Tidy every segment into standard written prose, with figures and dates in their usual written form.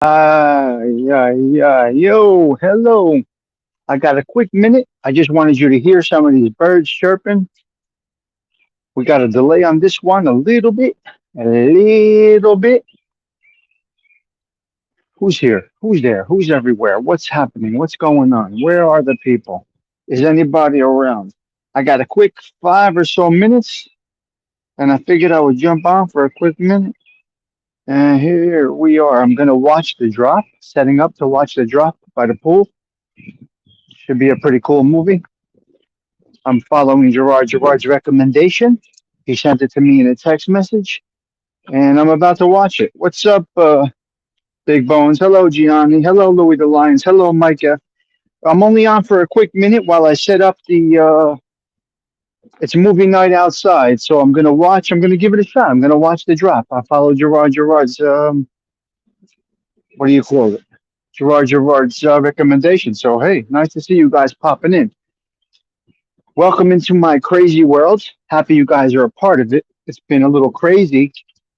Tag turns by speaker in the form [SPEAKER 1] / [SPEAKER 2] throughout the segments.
[SPEAKER 1] Yo, hello. I got a quick minute. I just wanted you to hear some of these birds chirping. We got a delay on this one a little bit. A little bit. Who's here? Who's there? Who's everywhere? What's happening? What's going on? Where are the people? Is anybody around? I got a quick 5 or so minutes, and I figured I would jump on for a quick minute. And here we are. I'm going to watch the drop, setting up to watch the drop by the pool. Should be a pretty cool movie. I'm following Gerard's recommendation. He sent it to me in a text message, and I'm about to watch it. What's up, Big Bones? Hello, Gianni. Hello, Louis the Lions. Hello, Mike F. I'm only on for a quick minute while I set up the. It's movie night outside, so I'm gonna watch. I'm gonna give it a shot. I'm gonna watch the drop. I follow Gerard's. What do you call it? Gerard's recommendation. So hey, nice to see you guys popping in. Welcome into my crazy world. Happy you guys are a part of it. It's been a little crazy.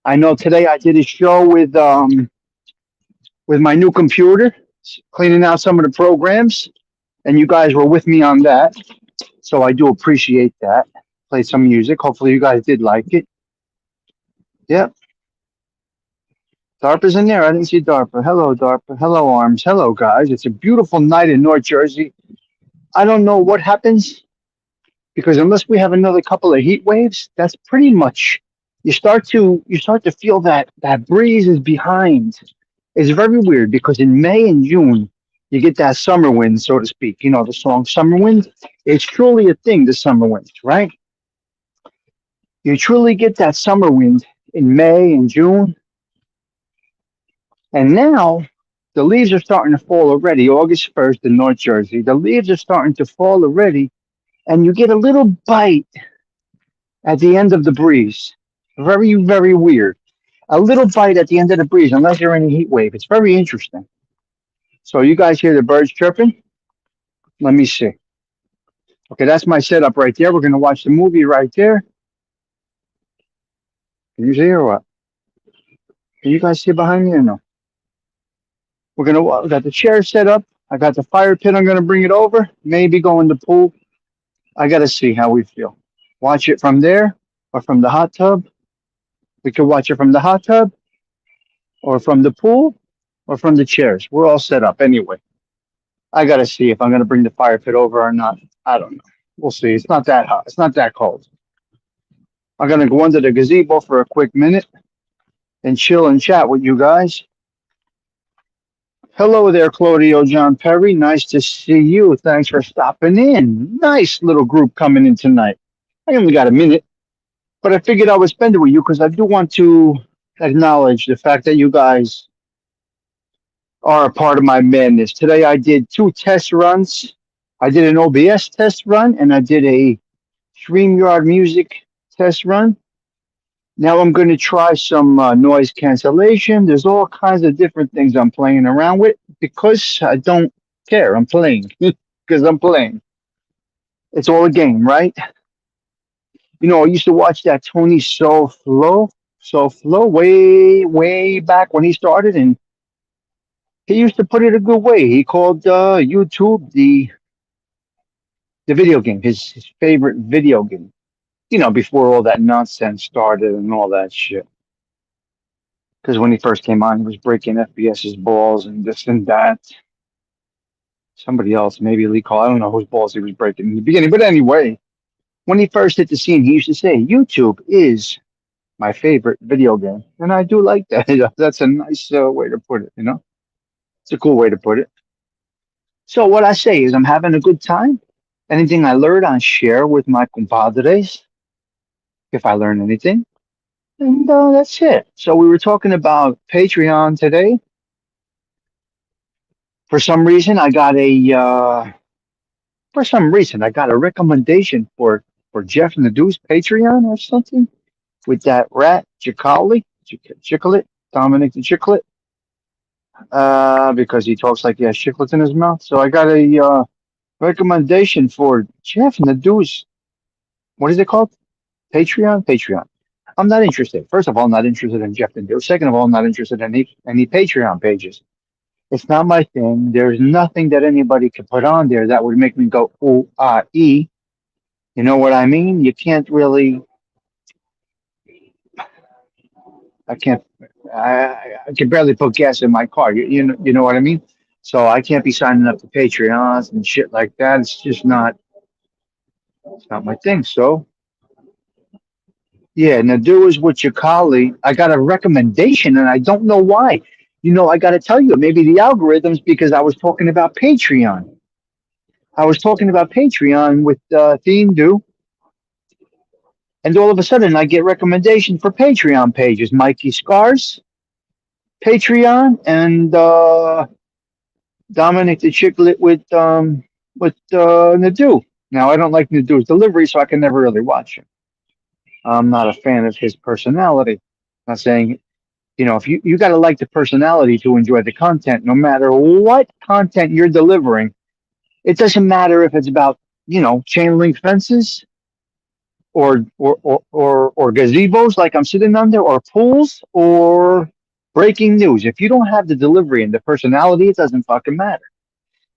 [SPEAKER 1] I know today I did a show with my new computer, cleaning out some of the programs, and you guys were with me on that. So I do appreciate that. Played some music. Hopefully you guys did like it. Yep. DARPA's in there. I didn't see DARPA. Hello, DARPA. Hello, Arms. Hello, guys. It's a beautiful night in North Jersey. I don't know what happens because unless we have another couple of heat waves, that's pretty much you start to feel that breeze is behind. It's very weird because in May and June you get that summer wind, so to speak. You know the song "Summer Wind." It's truly a thing, the summer wind, right? You truly get that summer wind in May and June, and now the leaves are starting to fall already. August 1st in North Jersey, the leaves are starting to fall already, and you get a little bite at the end of the breeze. Very, very weird. A little bite at the end of the breeze, unless you're in a heat wave. It's very interesting. So you guys hear the birds chirping? Let me see. Okay, that's my setup right there. We're gonna watch the movie right there. Can you see or what? Can you guys see behind me or no? We got the chair set up. I got the fire pit. I'm gonna bring it over. Maybe go in the pool. I gotta see how we feel. Watch it from there or from the hot tub. We could watch it from the hot tub or from the pool or from the chairs. We're all set up anyway. I gotta see if I'm gonna bring the fire pit over or not. I don't know. We'll see. It's not that hot. It's not that cold. I'm gonna go under the gazebo for a quick minute and chill and chat with you guys. Hello there, Claudio John Perry. Nice to see you. Thanks for stopping in. Nice little group coming in tonight. I only got a minute, but I figured I would spend it with you because I do want to acknowledge the fact that you guys are a part of my madness. Today I did two test runs. I did an OBS test run and I did a StreamYard music test run. Now I'm going to try some noise cancellation. There's all kinds of different things I'm playing around with because I don't care. I'm playing because I'm playing. It's all a game, right? You know, I used to watch that Tony So Flow way, way back when he started, and he used to put it a good way. He called YouTube the video game, his favorite video game. You know, before all that nonsense started and all that shit. Because when he first came on, he was breaking FBS's balls and this and that. Somebody else, maybe Lee Cole, I don't know whose balls he was breaking in the beginning. But anyway, when he first hit the scene, he used to say, YouTube is my favorite video game. And I do like that. That's a nice way to put it, you know? It's a cool way to put it. So what I say is I'm having a good time. Anything I learned, I share with my compadres, if I learn anything. And that's it. So we were talking about Patreon today. For some reason, I got a recommendation for Jeff and the Deuce Patreon or something with that rat Chiclet, Dominic the Chiclet, because he talks like he has chiclets in his mouth. So I got a recommendation for Jeff and the Deuce. What is it called? Patreon. I'm not interested. First of all, I'm not interested in Jeff and Deuce. Second of all, I'm not interested in any Patreon pages. It's not my thing. There's nothing that anybody could put on there that would make me go, ooh, ah, e. You know what I mean? You can't really, I can't, I can barely put gas in my car. You know what I mean? So I can't be signing up to Patreons and shit like that. It's just not, it's not my thing. So yeah, Nadu is with your colleague. I got a recommendation and I don't know why. I got to tell you, maybe the algorithms, because I was talking about Patreon. I was talking about Patreon with Theme, and all of a sudden I get recommendation for Patreon pages. Mikey Scars, Patreon, and Dominic the Chicklet with Nadu. Now I don't like Nadu's delivery, so I can never really watch him. I'm not a fan of his personality. I'm not saying, if you got to like the personality to enjoy the content, no matter what content you're delivering. It doesn't matter if it's about chain link fences or gazebos like I'm sitting under, or pools, or breaking news. If you don't have the delivery and the personality, it doesn't fucking matter.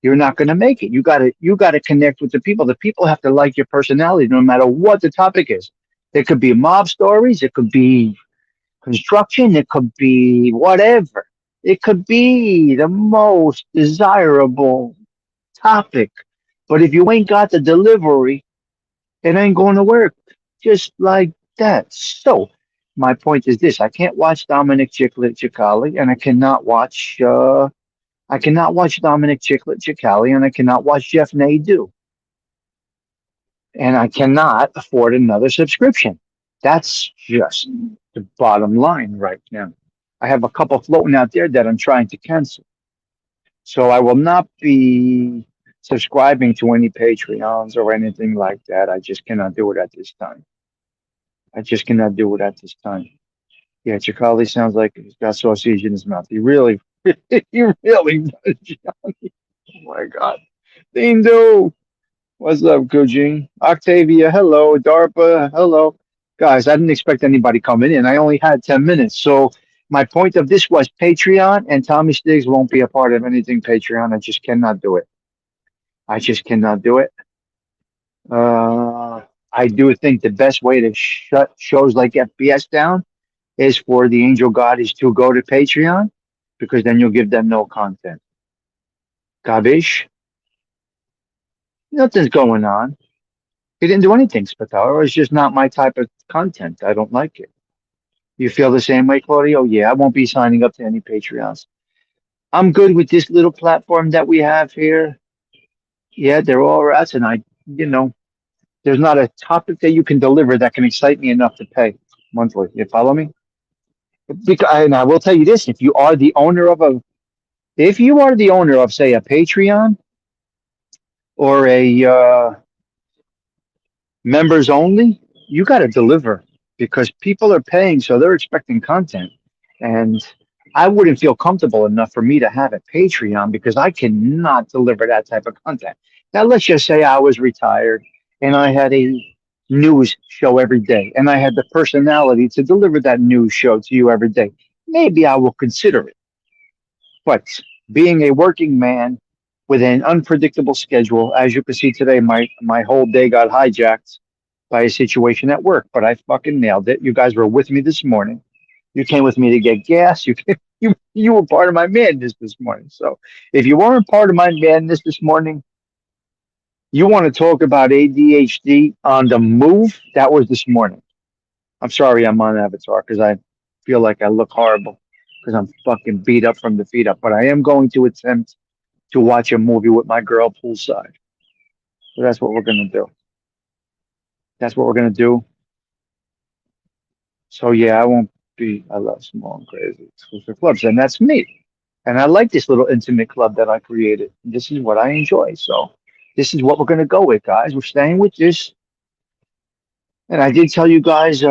[SPEAKER 1] You're not going to make it. You got to connect with the people. The people have to like your personality, no matter what the topic is. It could be mob stories. It could be construction. It could be whatever. It could be the most desirable topic. But if you ain't got the delivery, it ain't going to work. Just like that. So, my point is this: I can't watch Dominic Chiclet Chicali, and I cannot watch Dominic Chiclet Chicali, and I cannot watch Jeff Nadu, and I cannot afford another subscription. That's just the bottom line right now. I have a couple floating out there that I'm trying to cancel. So I will not be subscribing to any Patreons or anything like that. I just cannot do it at this time. I just cannot do it at this time. Yeah, Chikali sounds like he's got sausage in his mouth. He really, he really does, Johnny. Oh my God. Dindo, what's up, Kujing? Octavia, hello. DARPA, hello. Guys, I didn't expect anybody coming in. I only had 10 minutes. So my point of this was Patreon, and Tommy Stiggs won't be a part of anything Patreon. I just cannot do it. I just cannot do it. Uh, I do think the best way to shut shows like FBS down is for the Angel Goddess to go to Patreon, because then you'll give them no content. Gabish, nothing's going on. He didn't do anything, Spataro. It's just not my type of content. I don't like it. You feel the same way, Claudio? Yeah, I won't be signing up to any Patreons. I'm good with this little platform that we have here. Yeah, they're all rats, and there's not a topic that you can deliver that can excite me enough to pay monthly. You follow me? Because, and I will tell you this: if you are the owner of, say, a Patreon or a members only, you got to deliver, because people are paying, so they're expecting content. And I wouldn't feel comfortable enough for me to have a Patreon, because I cannot deliver that type of content. Now, let's just say I was retired and I had a news show every day, and I had the personality to deliver that news show to you every day. Maybe I will consider it. But being a working man with an unpredictable schedule, as you can see today, my whole day got hijacked by a situation at work, but I fucking nailed it. You guys were with me this morning. You came with me to get gas. You were part of my madness this morning. So if you weren't part of my madness this morning, you want to talk about ADHD on the move? That was this morning. I'm sorry I'm on Avatar, because I feel like I look horrible because I'm fucking beat up from the feet up. But I am going to attempt to watch a movie with my girl poolside. So that's what we're gonna do. That's what we're gonna do. So yeah, I won't be. I love small and crazy exclusive clubs, and that's me. And I like this little intimate club that I created. This is what I enjoy. So this is what we're gonna go with, guys. We're staying with this. And I did tell you guys,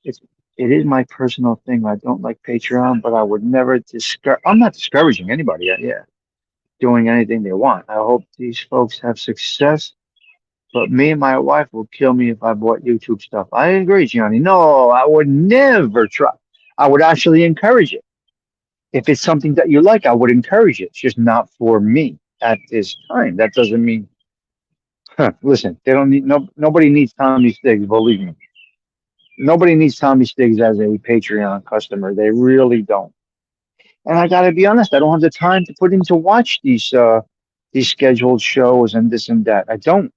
[SPEAKER 1] it's it is my personal thing. I don't like Patreon, but I would never discourage. I'm not discouraging anybody. Yeah, doing anything they want. I hope these folks have success. But me and my wife will kill me if I bought YouTube stuff. I agree, Gianni. No, I would never try. I would actually encourage it. If it's something that you like, I would encourage it. It's just not for me at this time. That doesn't mean, listen, they don't need, nobody needs Tommy Stiggs, believe me. Nobody needs Tommy Stiggs as a Patreon customer. They really don't. And I gotta be honest, I don't have the time to put in to watch these scheduled shows and this and that. I don't.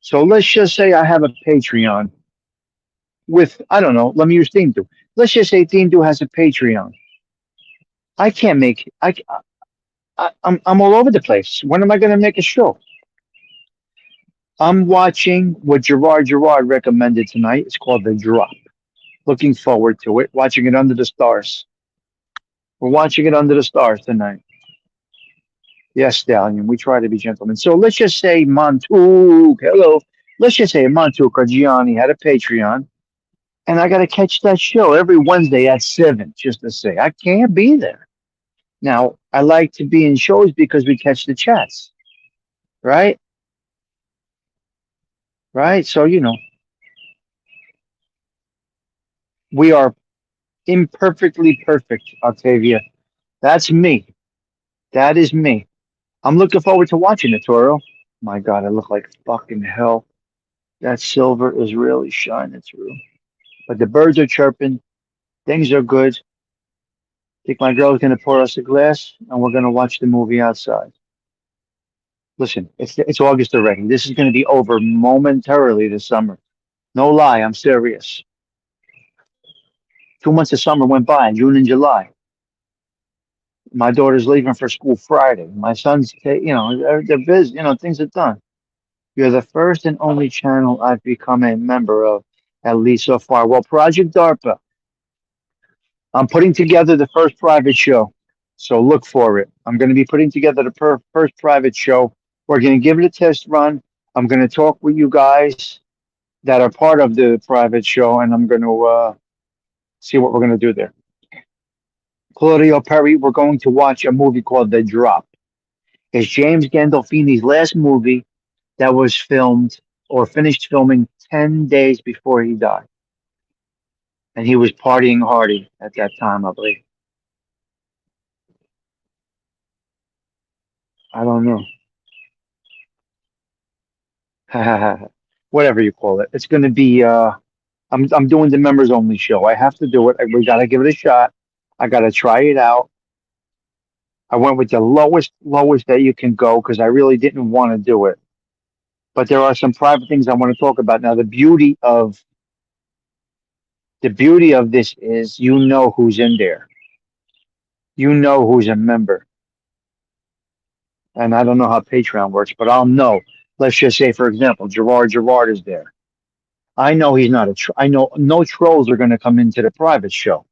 [SPEAKER 1] So let's just say I have a Patreon with, I don't know, let me use Theme. Let's just say Theme has a Patreon. I can't make I'm all over the place. When am I gonna make a show? I'm watching what Gerard recommended tonight. It's called The Drop. Looking forward to it. Watching it under the stars. We're watching it under the stars tonight. Yes, Stallion. We try to be gentlemen. So let's just say Montouk. Hello. Let's just say Montouk or Gianni had a Patreon, and I got to catch that show every Wednesday at 7, just to say. I can't be there. Now, I like to be in shows because we catch the chats, right? Right? So, we are imperfectly perfect, Octavia. That's me. That is me. I'm looking forward to watching it, Toro. My God, I look like fucking hell. That silver is really shining through. But the birds are chirping. Things are good. I think my girl's gonna pour us a glass, and we're gonna watch the movie outside. Listen, it's August already. This is gonna be over momentarily this summer. No lie, I'm serious. 2 months of summer went by, June and July. My daughter's leaving for school Friday. My son's, they're busy. Things are done. You're the first and only channel I've become a member of, at least so far. Well, Project DARPA, I'm putting together the first private show. So look for it. I'm going to be putting together the first private show. We're going to give it a test run. I'm going to talk with you guys that are part of the private show, and I'm going to see what we're going to do there. Claudio Perry, we're going to watch a movie called The Drop. It's James Gandolfini's last movie that was filmed or finished filming 10 days before he died. And he was partying hardy at that time, I believe. I don't know. Whatever you call it. It's going to be, I'm doing the members only show. I have to do it. We got to give it a shot. I got to try it out. I went with the lowest that you can go because I really didn't want to do it. But there are some private things I want to talk about. Now, the beauty of this is you know who's in there. You know who's a member. And I don't know how Patreon works, but I'll know. Let's just say, for example, Gerard is there. I know he's not I know no trolls are going to come into the private show,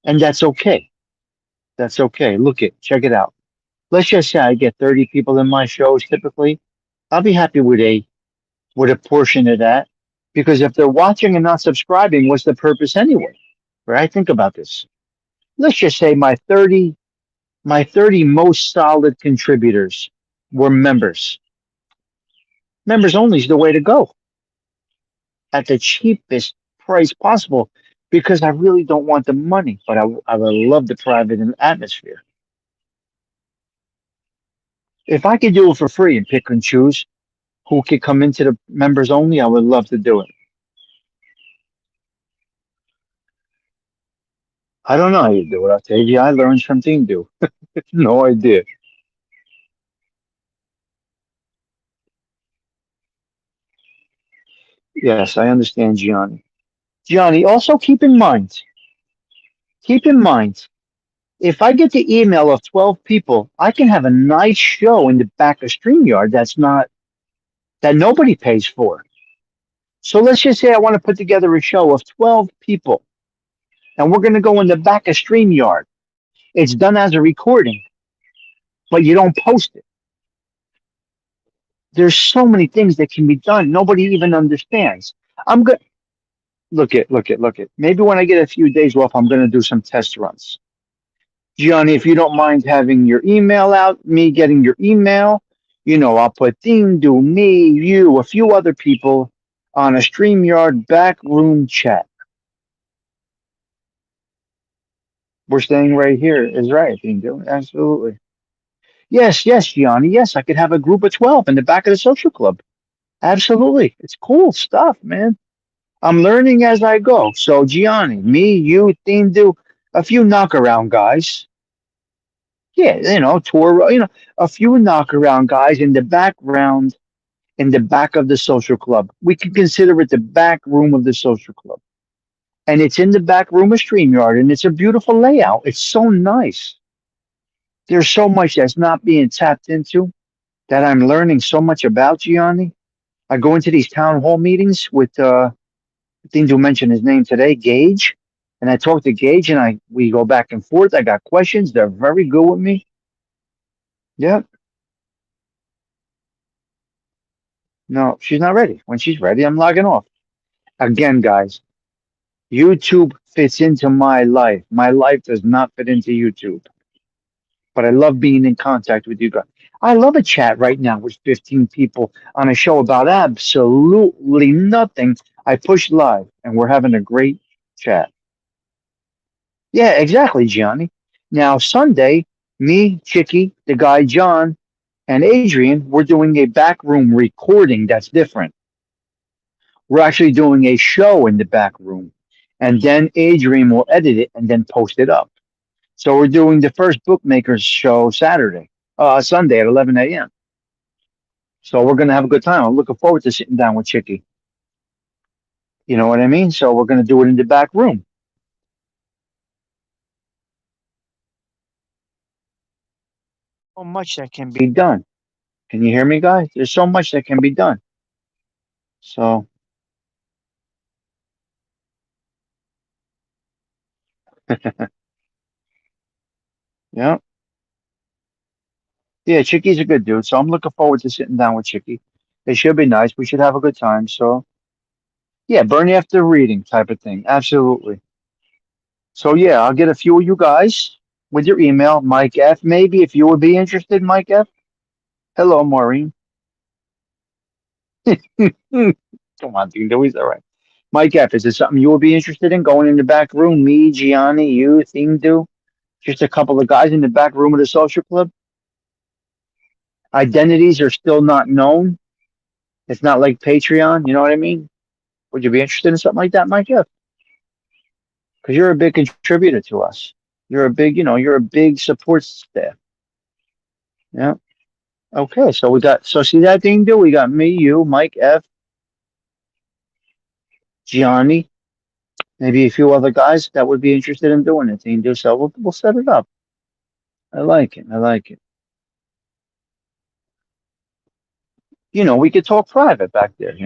[SPEAKER 1] and that's okay. That's okay. Check it out. Let's just say I get 30 people in my shows typically. I'll be happy with a portion of that because if they're watching and not subscribing, what's the purpose anyway? Right? Think about this. Let's just say my 30 most solid contributors were members. Members only is the way to go at the cheapest price possible because I really don't want the money, but I would love the private atmosphere. If I could do it for free and pick and choose who could come into the members only, I would love to do it. I don't know how you do it, Octavia. I learned from Team Do. No idea. Yes, I understand, Gianni. Gianni, also keep in mind, if I get the email of 12 people, I can have a nice show in the back of StreamYard that nobody pays for. So let's just say I want to put together a show of 12 people, and we're going to go in the back of StreamYard. It's done as a recording, but you don't post it. There's so many things that can be done. Nobody even understands. I'm good. Look it. Maybe when I get a few days off, I'm going to do some test runs. Gianni, if you don't mind having your email out, me getting your email, I'll put Theme Do, me, you, a few other people on a StreamYard back room chat. We're staying right here is right, Bingo. Absolutely. Yes, yes, Gianni. Yes, I could have a group of 12 in the back of the social club. Absolutely. It's cool stuff, man. I'm learning as I go. So, Gianni, me, you, Tindu, a few knockaround guys. Yeah, tour, a few knockaround guys in the background, in the back of the social club. We can consider it the back room of the social club. And it's in the back room of StreamYard, and it's a beautiful layout. It's so nice. There's so much that's not being tapped into that I'm learning so much about, Gianni. I go into these town hall meetings with things you mentioned his name today, Gage. And I talk to Gage and we go back and forth. I got questions. They're very good with me. Yeah. No, she's not ready. When she's ready, I'm logging off. Again, guys, YouTube fits into my life. My life does not fit into YouTube. But I love being in contact with you guys. I love a chat right now with 15 people on a show about absolutely nothing. I push live and we're having a great chat. Yeah, exactly, Gianni. Now, Sunday, me, Chicky, the guy John, and Adrian, we're doing a backroom recording that's different. We're actually doing a show in the back room. And then Adrian will edit it and then post it up. So we're doing the first Bookmakers show Sunday at 11 a.m. So we're going to have a good time. I'm looking forward to sitting down with Chicky. You know what I mean? So we're going to do it in the back room. So much that can be done. Can you hear me, guys? There's so much that can be done. So, yeah. Yeah, Chicky's a good dude. So I'm looking forward to sitting down with Chicky. It should be nice. We should have a good time. So, yeah, burn after reading type of thing. Absolutely. So, yeah, I'll get a few of you guys with your email, Mike F. Maybe if you would be interested, Mike F. Hello, Maureen. Come on, dude. Always all right. Mike F., is there something you would be interested in going in the back room? Me, Gianni, you, Theme just a couple of guys in the back room of the social club? Identities are still not known. It's not like Patreon. You know what I mean? Would you be interested in something like that, Mike? Yeah, because you're a big contributor to us. You're a big support staff. Yeah. Okay. So see that thing, do we got me, you, Mike F, Gianni, maybe a few other guys that would be interested in doing it. Thing do so we'll set it up. I like it. I like it. We could talk private back there.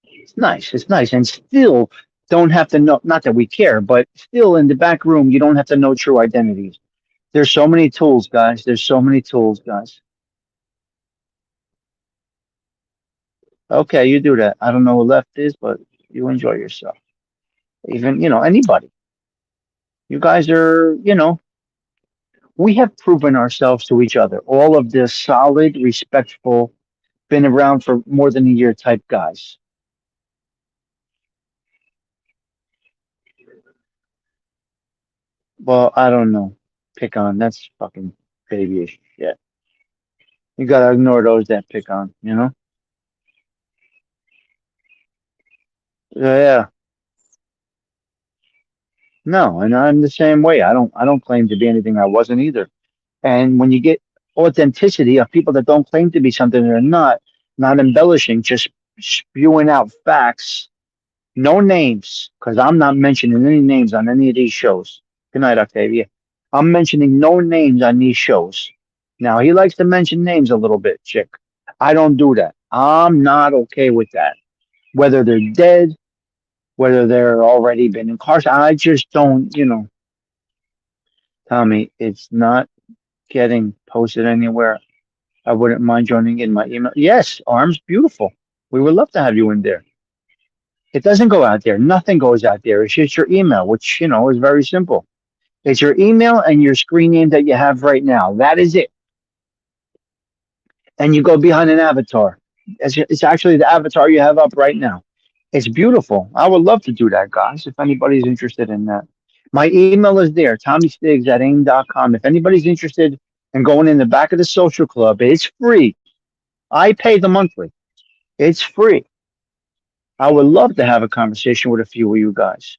[SPEAKER 1] It's nice. It's nice, and still don't have to know. Not that we care, but still in the back room, you don't have to know true identities. There's so many tools, guys. There's so many tools, guys. Okay, you do that. I don't know who left is, but you enjoy yourself. Even, anybody. You guys are, we have proven ourselves to each other. All of this solid, respectful, been around for more than a year type guys. Well, I don't know. Pick on. That's fucking babyish shit. You gotta ignore those that pick on. Yeah. No, and I'm the same way. I don't claim to be anything I wasn't either. And when you get authenticity of people that don't claim to be something they're not embellishing, just spewing out facts, no names, because I'm not mentioning any names on any of these shows. Good night, Octavia. I'm mentioning no names on these shows. Now, he likes to mention names a little bit, chick. I don't do that. I'm not okay with that. Whether they're dead, whether they're already been incarcerated, I just don't. Tommy, it's not getting posted anywhere. I wouldn't mind joining in my email. Yes, Arms, beautiful. We would love to have you in there. It doesn't go out there. Nothing goes out there. It's just your email, which, is very simple. It's your email and your screen name that you have right now. That is it. And you go behind an avatar. It's actually the avatar you have up right now. It's beautiful. I would love to do that, guys, if anybody's interested in that. My email is there, TommyStiggs at AIM.com. If anybody's interested in going in the back of the social club, it's free. I pay the monthly. It's free. I would love to have a conversation with a few of you guys.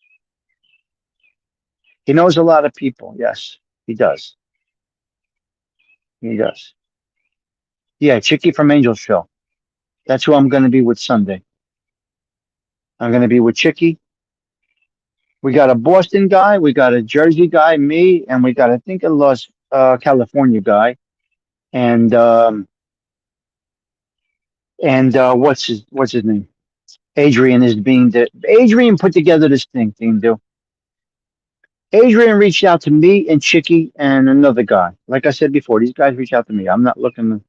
[SPEAKER 1] He knows a lot of people. Yes, he does. He does. Yeah, Chicky from Angel Show. That's who I'm going to be with Sunday. I'm going to be with Chicky. We got a Boston guy, we got a Jersey guy, me, and we got I think a Los California guy, and what's his name? Adrian is being the Adrian put together this thing, do. Adrian reached out to me and Chicky and another guy. Like I said before, these guys reach out to me. I'm not looking.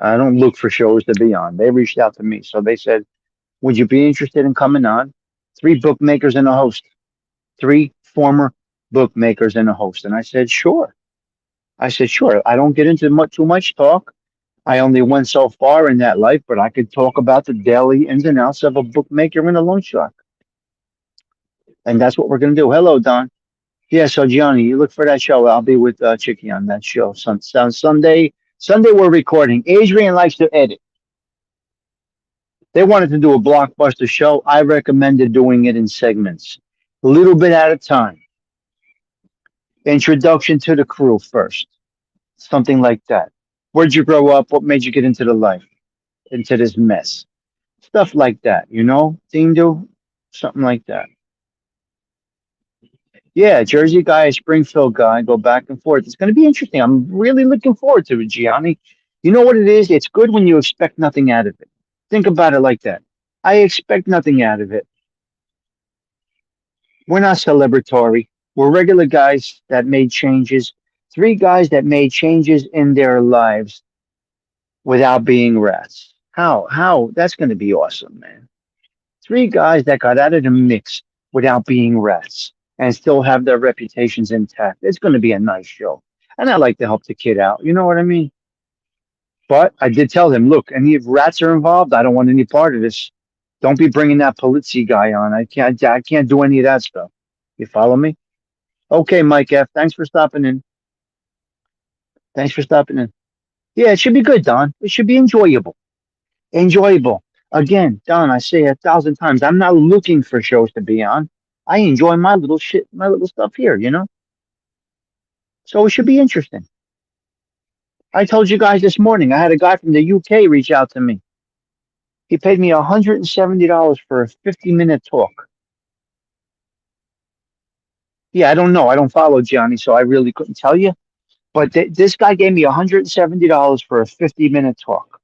[SPEAKER 1] I don't look for shows to be on. They reached out to me, so they said, "Would you be interested in coming on?" Three bookmakers and a host. Three former bookmakers and a host, and I said, "Sure." I said, "Sure." I don't get into too much talk. I only went so far in that life, but I could talk about the daily ins and outs of a bookmaker and a loan shark, and that's what we're gonna do. Hello, Don. Yeah, so Gianni, you look for that show. I'll be with Chicky on that show. Sunday. Sunday we're recording. Adrian likes to edit. They wanted to do a blockbuster show. I recommended doing it in segments, a little bit at a time. Introduction to the crew first, something like that. Where'd you grow up? What made you get into the life, into this mess? Stuff like that, Team do something like that. Yeah, Jersey guy, Springfield guy, go back and forth. It's going to be interesting. I'm really looking forward to it, Gianni. You know what it is? It's good when you expect nothing out of it. Think about it like that. I expect nothing out of it. We're not celebratory. We're regular guys that made changes. Three guys that made changes in their lives without being rats. How? That's going to be awesome, man. Three guys that got out of the mix without being rats and still have their reputations intact. It's going to be a nice show. And I like to help the kid out. You know what I mean? But I did tell him, look, any if rats are involved, I don't want any part of this. Don't be bringing that Polizzi guy on. I can't do any of that stuff. You follow me? Okay, Mike F. Thanks for stopping in. Thanks for stopping in. Yeah, it should be good, Don. It should be enjoyable. Enjoyable. Again, Don, I say 1,000 times, I'm not looking for shows to be on. I enjoy my little shit, my little stuff here. So it should be interesting. I told you guys this morning, I had a guy from the UK reach out to me. He paid me $170 for a 50-minute talk. Yeah, I don't know. I don't follow Johnny, so I really couldn't tell you. But this guy gave me $170 for a 50-minute talk.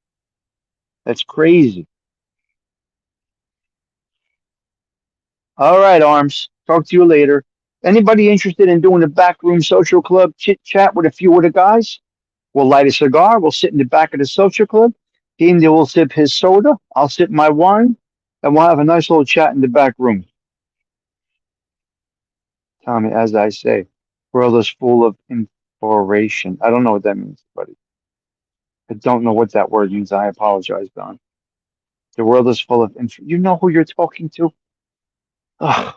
[SPEAKER 1] That's crazy. All right, Arms. Talk to you later. Anybody interested in doing a backroom social club chit chat with a few of the guys? We'll light a cigar. We'll sit in the back of the social club. He will sip his soda. I'll sip my wine, and we'll have a nice little chat in the back room. Tommy, as I say, world is full of information. I don't know what that means, buddy. I don't know what that word means. I apologize, Don. The world is full of info. You know who you're talking to? Oh,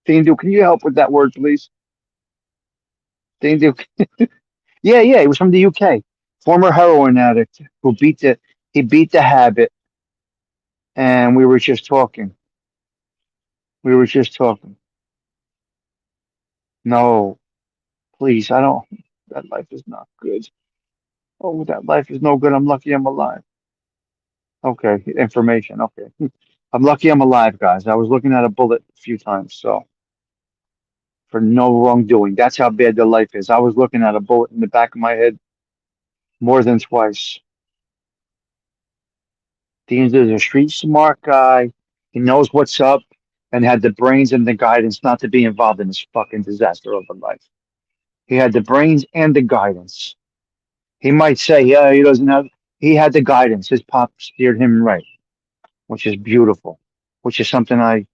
[SPEAKER 1] Dindu, can you help with that word, please? Dindu. Yeah, yeah, he was from the UK. Former heroin addict who beat the habit, and we were just talking. We were just talking. No, please, I don't. That life is not good. Oh, that life is no good. I'm lucky I'm alive. Okay, information. Okay. I'm lucky I'm alive, guys. I was looking at a bullet a few times, so for no wrongdoing. That's how bad the life is. I was looking at a bullet in the back of my head more than twice. Dean's is a street smart guy. He knows what's up and had the brains and the guidance not to be involved in this fucking disaster of a life. He had the brains and the guidance. He might say, yeah, he doesn't have, he had the guidance. His pop steered him right, which is beautiful, which is something I,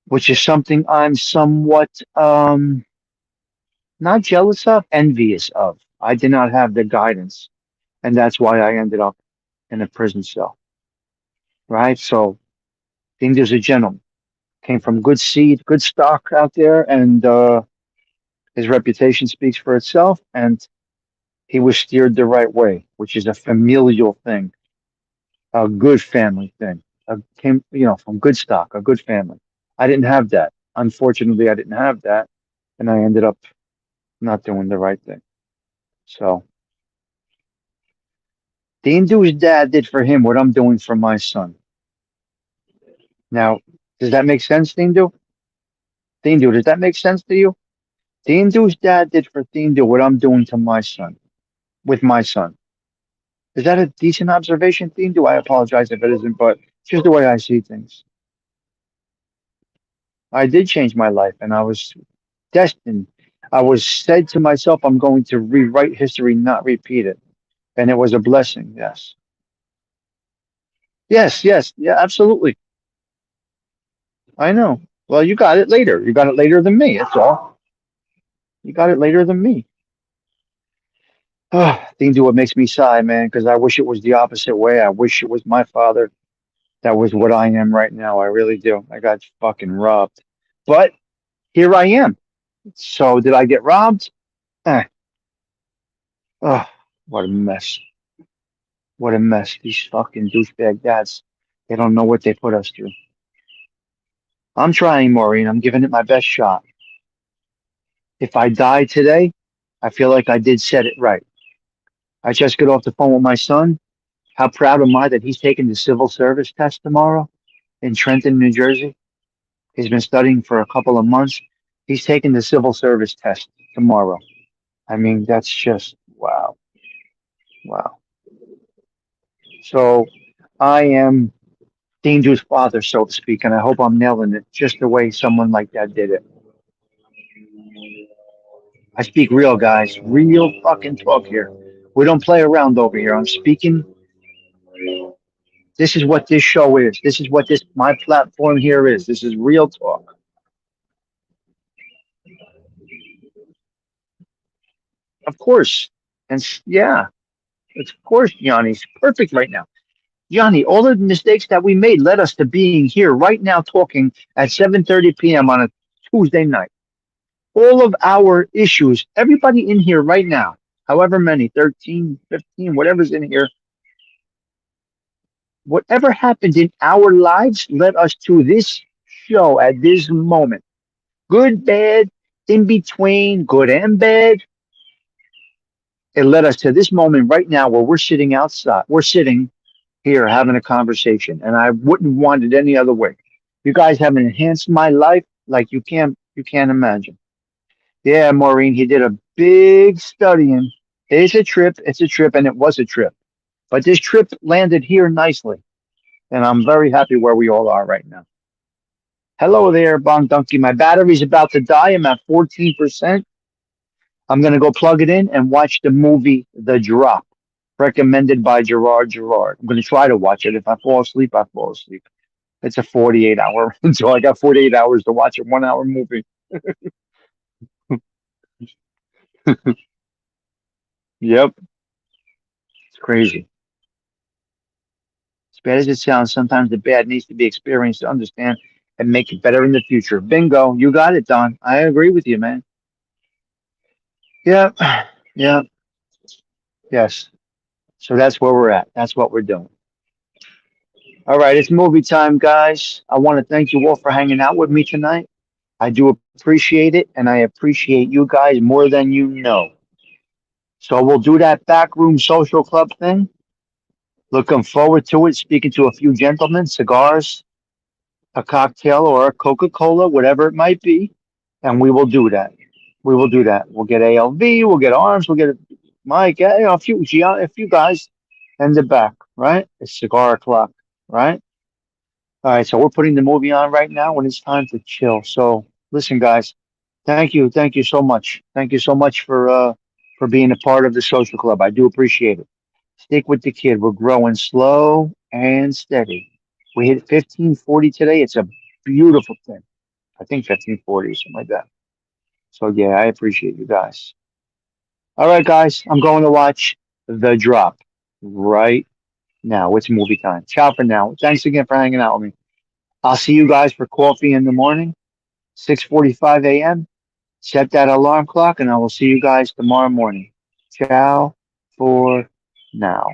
[SPEAKER 1] which is something I'm somewhat, not jealous of, envious of. I did not have the guidance, and that's why I ended up in a prison cell, right? So, I think there's a gentleman. Came from good seed, good stock out there, and his reputation speaks for itself. And he was steered the right way, which is a familial thing, a good family thing. Came, from good stock, a good family. I didn't have that. Unfortunately, I didn't have that, and I ended up not doing the right thing. So the Hindu's dad did for him what I'm doing for my son. Now, does that make sense, Hindu? Hindu, does that make sense to you? The Hindu's dad did for Hindu what I'm doing to my son, with my son. Is that a decent observation, Hindu? I apologize if it isn't, but it's just the way I see things. I did change my life, and I was destined. I was said to myself, I'm going to rewrite history, not repeat it. And it was a blessing, yes. Yes, yes, yeah, absolutely. I know. Well, you got it later. You got it later than me. That's all. You got it later than me. Thing do what makes me sigh, man, because I wish it was the opposite way. I wish it was my father that was what I am right now. I really do. I got fucking robbed. But here I am. So did I get robbed? Eh. Oh, what a mess. What a mess. These fucking douchebag dads. They don't know what they put us through. I'm trying, Maureen. I'm giving it my best shot. If I die today, I feel like I did set it right. I just got off the phone with my son. How proud am I that he's taking the civil service test tomorrow in Trenton, New Jersey? He's been studying for a couple of months. He's taking the civil service test tomorrow. I mean, that's just wow, wow. So I am Dinju's father, so to speak, and I hope I'm nailing it just the way someone like that did it. I speak real, guys, real fucking talk here. We don't play around over here. I'm speaking. This is what this show is. This is what this my platform here is. This is real talk. Of course. And yeah, of course, Yanni's perfect right now. Yanni, all of the mistakes that we made led us to being here right now talking at 7:30 p.m. on a Tuesday night. All of our issues, everybody in here right now, however many, 13, 15, whatever's in here, whatever happened in our lives led us to this show at this moment. Good, bad, in between, good and bad. It led us to this moment right now where we're sitting outside. We're sitting here having a conversation, and I wouldn't want it any other way. You guys have enhanced my life like you can't imagine. Yeah, Maureen, he did a big studying. It's a trip, and it was a trip. But this trip landed here nicely, and I'm very happy where we all are right now. Hello there, Bong Donkey. My battery's about to die. I'm at 14%. I'm gonna go plug it in and watch the movie The Drop, recommended by Gerard Gerard. I'm gonna try to watch it. If I fall asleep, I fall asleep. It's a 48 hour, so I got 48 hours to watch a 1 hour movie. Yep, it's crazy. As bad as it sounds, sometimes the bad needs to be experienced to understand and make it better in the future. Bingo, you got it, Don. I agree with you, man. Yep, yep, yes. So that's where we're at. That's what we're doing. All right, it's movie time, guys. I want to thank you all for hanging out with me tonight. I do appreciate it, and I appreciate you guys more than you know. So we'll do that backroom social club thing. Looking forward to it. Speaking to a few gentlemen, cigars, a cocktail, or a Coca Cola, whatever it might be, and we will do that. We will do that. We'll get ALV. We'll get arms. We'll get Mike. A few, a few guys, in the back. Right? It's cigar o'clock. Right? All right. So we're putting the movie on right now when it's time to chill. So listen, guys. Thank you so much. Thank you so much for being a part of the social club. I do appreciate it. Stick with the kid. We're growing slow and steady. We hit 1540 today. It's a beautiful thing. I think 1540, something like that. So yeah, I appreciate you guys. All right, guys, I'm going to watch The Drop right now. It's movie time. Ciao for now. Thanks again for hanging out with me. I'll see you guys for coffee in the morning, 6:45 a.m. Set that alarm clock, and I will see you guys tomorrow morning. Ciao for now.